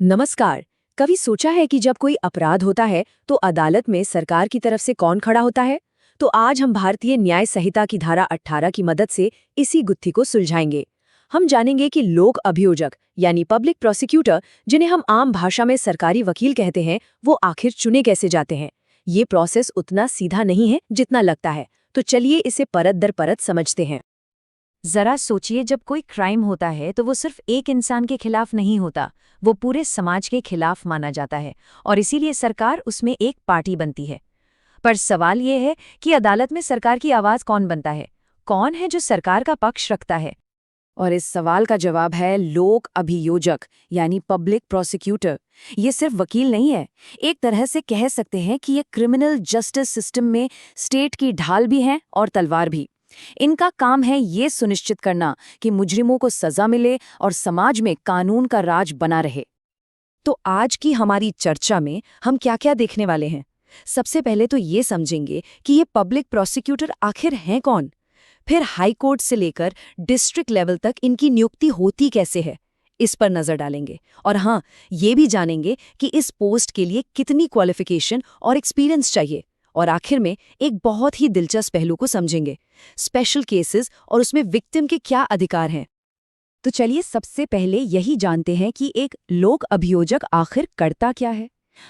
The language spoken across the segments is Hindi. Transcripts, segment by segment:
नमस्कार। कभी सोचा है कि जब कोई अपराध होता है तो अदालत में सरकार की तरफ से कौन खड़ा होता है? तो आज हम भारतीय न्याय संहिता की धारा 18 की मदद से इसी गुत्थी को सुलझाएंगे। हम जानेंगे कि लोक अभियोजक यानी पब्लिक प्रोसिक्यूटर, जिन्हें हम आम भाषा में सरकारी वकील कहते हैं, वो आखिर चुने कैसे जाते हैं। ये प्रोसेस उतना सीधा नहीं है जितना लगता है, तो चलिए इसे परत दर परत समझते हैं। जरा सोचिए, जब कोई क्राइम होता है तो वो सिर्फ एक इंसान के खिलाफ नहीं होता, वो पूरे समाज के खिलाफ माना जाता है और इसीलिए सरकार उसमें एक पार्टी बनती है। पर सवाल ये है कि अदालत में सरकार की आवाज कौन बनता है? कौन है जो सरकार का पक्ष रखता है? और इस सवाल का जवाब है लोक अभियोजक यानी पब्लिक प्रोसिक्यूटर। ये सिर्फ वकील नहीं है, एक तरह से कह सकते हैं कि ये क्रिमिनल जस्टिस सिस्टम में स्टेट की ढाल भी हैं और तलवार भी। इनका काम है ये सुनिश्चित करना कि मुजरिमों को सजा मिले और समाज में कानून का राज बना रहे। तो आज की हमारी चर्चा में हम क्या-क्या देखने वाले हैं। सबसे पहले तो ये समझेंगे कि ये पब्लिक प्रोसिक्यूटर आखिर हैं कौन। फिर हाई कोर्ट से लेकर डिस्ट्रिक्ट लेवल तक इनकी नियुक्ति होती कैसे है, इस पर नजर डालेंगे। और हाँ, ये भी जानेंगे कि इस पोस्ट के लिए कितनी क्वालिफिकेशन और एक्सपीरियंस चाहिए। और आखिर में एक बहुत ही दिलचस्प पहलू को समझेंगे, स्पेशल केसेस और उसमें विक्टिम के क्या अधिकार हैं। तो चलिए सबसे पहले यही जानते हैं कि एक लोक अभियोजक आखिर करता क्या है।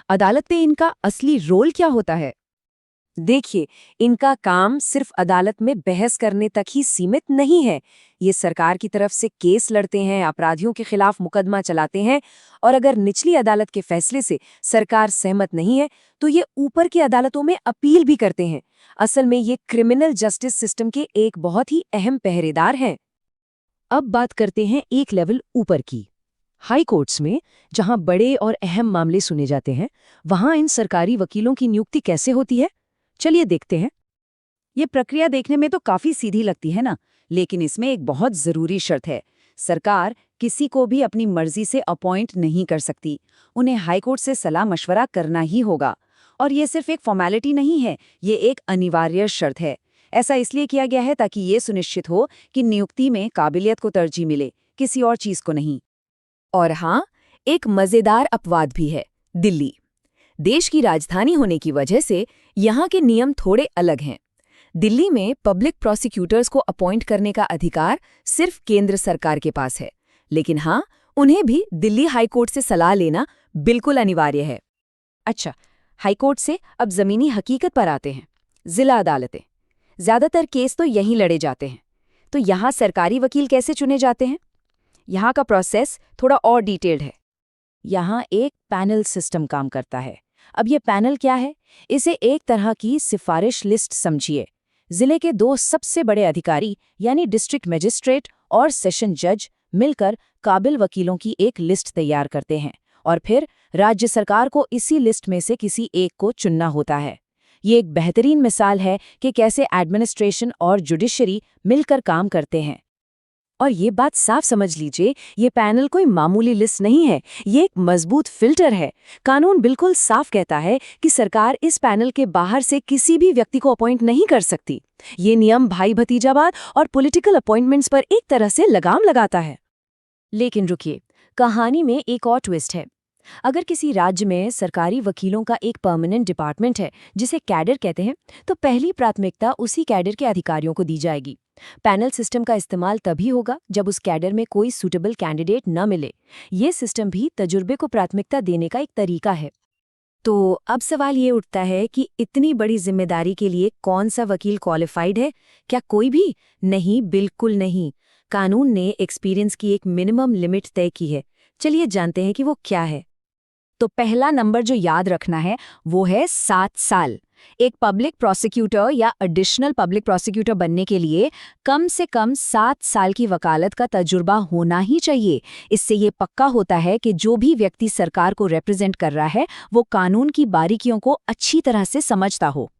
अदालत में इनका असली रोल क्या होता है। देखिए, इनका काम सिर्फ अदालत में बहस करने तक ही सीमित नहीं है। ये सरकार की तरफ से केस लड़ते हैं, अपराधियों के खिलाफ मुकदमा चलाते हैं, और अगर निचली अदालत के फैसले से सरकार सहमत नहीं है तो ये ऊपर की अदालतों में अपील भी करते हैं। असल में ये क्रिमिनल जस्टिस सिस्टम के एक बहुत ही अहम पहरेदार हैं। अब बात करते हैं एक लेवल ऊपर की, हाई कोर्ट्स में, जहां बड़े और अहम मामले सुने जाते हैं। वहां इन सरकारी वकीलों की नियुक्ति कैसे होती है, चलिए देखते हैं। ये प्रक्रिया देखने में तो काफी सीधी लगती है ना, लेकिन इसमें एक बहुत जरूरी शर्त है। सरकार किसी को भी अपनी मर्जी से अपॉइंट नहीं कर सकती, उन्हें हाईकोर्ट से सलाह मशवरा करना ही होगा। और ये सिर्फ एक फॉर्मेलिटी नहीं है, ये एक अनिवार्य शर्त है। ऐसा इसलिए किया गया है ताकि ये सुनिश्चित हो कि नियुक्ति में काबिलियत को तरजीह मिले, किसी और चीज को नहीं। और हाँ, एक मजेदार अपवाद भी है, दिल्ली। देश की राजधानी होने की वजह से यहाँ के नियम थोड़े अलग हैं। दिल्ली में पब्लिक प्रोसिक्यूटर्स को अपॉइंट करने का अधिकार सिर्फ केंद्र सरकार के पास है, लेकिन हाँ, उन्हें भी दिल्ली हाईकोर्ट से सलाह लेना बिल्कुल अनिवार्य है। अच्छा, हाईकोर्ट से अब जमीनी हकीकत पर आते हैं। जिला अदालतें, ज्यादातर केस तो यहीं लड़े जाते हैं। तो यहाँ सरकारी वकील कैसे चुने जाते हैं? यहाँ का प्रोसेस थोड़ा और डिटेल्ड है। यहाँ एक पैनल सिस्टम काम करता है। अब ये पैनल क्या है? इसे एक तरह की सिफारिश लिस्ट समझिए। जिले के दो सबसे बड़े अधिकारी यानी डिस्ट्रिक्ट मजिस्ट्रेट और सेशन जज मिलकर काबिल वकीलों की एक लिस्ट तैयार करते हैं, और फिर राज्य सरकार को इसी लिस्ट में से किसी एक को चुनना होता है। ये एक बेहतरीन मिसाल है कि कैसे एडमिनिस्ट्रेशन और जुडिशरी मिलकर काम करते हैं। और ये बात साफ समझ लीजिए, ये पैनल कोई मामूली लिस्ट नहीं है, ये एक मजबूत फिल्टर है। कानून बिल्कुल साफ कहता है कि सरकार इस पैनल के बाहर से किसी भी व्यक्ति को अपॉइंट नहीं कर सकती। ये नियम भाई भतीजावाद और पॉलिटिकल अपॉइंटमेंट्स पर एक तरह से लगाम लगाता है। लेकिन रुकिए, कहानी में एक और ट्विस्ट है। अगर किसी राज्य में सरकारी वकीलों का एक परमानेंट डिपार्टमेंट है, जिसे कैडर कहते हैं, तो पहली प्राथमिकता उसी कैडर के अधिकारियों को दी जाएगी। पैनल सिस्टम का इस्तेमाल तभी होगा जब उस कैडर में कोई सूटेबल कैंडिडेट न मिले। ये सिस्टम भी तजुर्बे को प्राथमिकता देने का एक तरीका है। तो अब सवाल ये उठता है कि इतनी बड़ी जिम्मेदारी के लिए कौन सा वकील क्वालिफाइड है? क्या कोई भी? नहीं, बिल्कुल नहीं। कानून ने एक्सपीरियंस की एक मिनिमम लिमिट तय की है। चलिए जानते हैं कि वो क्या है। तो पहला नंबर जो याद रखना है वो है 7 साल। एक पब्लिक प्रोसिक्यूटर या एडिशनल पब्लिक प्रोसिक्यूटर बनने के लिए कम से कम 7 साल की वकालत का तजुर्बा होना ही चाहिए। इससे ये पक्का होता है कि जो भी व्यक्ति सरकार को रिप्रेजेंट कर रहा है वो कानून की बारीकियों को अच्छी तरह से समझता हो।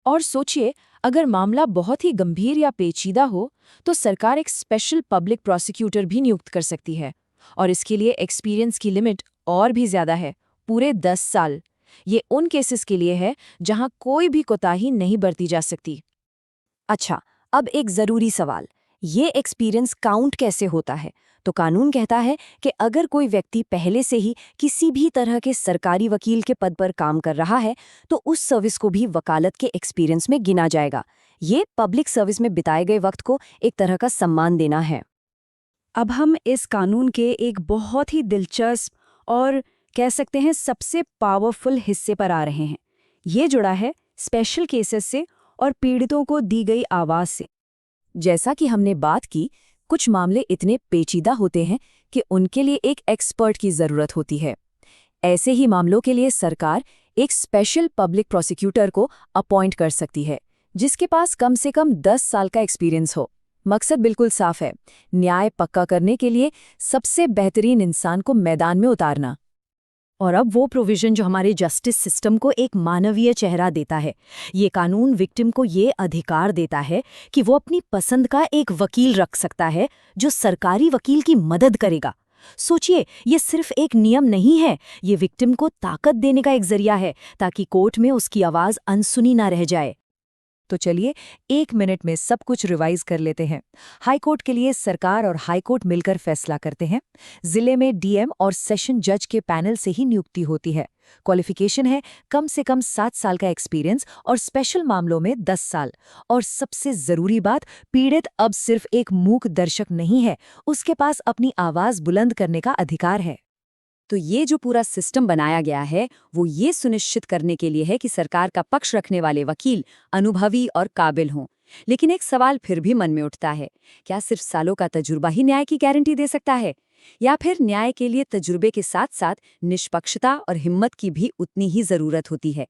और सोचिए, अगर मामला बहुत ही गंभीर या पेचीदा हो तो सरकार एक स्पेशल पब्लिक प्रोसिक्यूटर भी नियुक्त कर सकती है, और इसके लिए एक्सपीरियंस की लिमिट और भी ज्यादा है, पूरे 10 साल। ये उन केसेस के लिए है जहां कोई भी कोताही नहीं बरती जा सकती। अच्छा, अब एक जरूरी सवाल, ये एक्सपीरियंस काउंट कैसे होता है? तो कानून कहता है कि अगर कोई व्यक्ति पहले से ही किसी भी तरह के सरकारी वकील के पद पर काम कर रहा है तो उस सर्विस को भी वकालत के एक्सपीरियंस में गिना जाएगा। ये पब्लिक सर्विस में बिताए गए वक्त को एक तरह का सम्मान देना है। अब हम इस कानून के एक बहुत ही दिलचस्प और कह सकते हैं सबसे पावरफुल हिस्से पर आ रहे हैं। ये जुड़ा है स्पेशल केसेस से और पीड़ितों को दी गई आवाज़ से। जैसा कि हमने बात की, कुछ मामले इतने पेचीदा होते हैं कि उनके लिए एक एक्सपर्ट की ज़रूरत होती है। ऐसे ही मामलों के लिए सरकार एक स्पेशल पब्लिक प्रोसिक्यूटर को अपॉइंट कर सकती है, जिसके पास कम से कम 10 साल का एक्सपीरियंस हो। मकसद बिल्कुल साफ है, न्याय पक्का करने के लिए सबसे बेहतरीन इंसान को मैदान में उतारना। और अब वो प्रोविजन जो हमारे जस्टिस सिस्टम को एक मानवीय चेहरा देता है। ये कानून विक्टिम को ये अधिकार देता है कि वो अपनी पसंद का एक वकील रख सकता है जो सरकारी वकील की मदद करेगा। सोचिए, ये सिर्फ एक नियम नहीं है, ये विक्टिम को ताकत देने का एक जरिया है ताकि कोर्ट में उसकी आवाज़ अनसुनी ना रह जाए। तो चलिए 1 मिनट में सब कुछ रिवाइज कर लेते हैं। हाईकोर्ट के लिए सरकार और हाईकोर्ट मिलकर फैसला करते हैं। जिले में डीएम और सेशन जज के पैनल से ही नियुक्ति होती है। क्वालिफिकेशन है कम से कम 7 साल का एक्सपीरियंस और स्पेशल मामलों में 10 साल। और सबसे जरूरी बात, पीड़ित अब सिर्फ एक मूक दर्शक नहीं है, उसके पास अपनी आवाज बुलंद करने का अधिकार है। तो ये जो पूरा सिस्टम बनाया गया है वो ये सुनिश्चित करने के लिए है कि सरकार का पक्ष रखने वाले वकील अनुभवी और काबिल हों। लेकिन एक सवाल फिर भी मन में उठता है, क्या सिर्फ सालों का तजुर्बा ही न्याय की गारंटी दे सकता है, या फिर न्याय के लिए तजुर्बे के साथ साथ निष्पक्षता और हिम्मत की भी उतनी ही जरूरत होती है?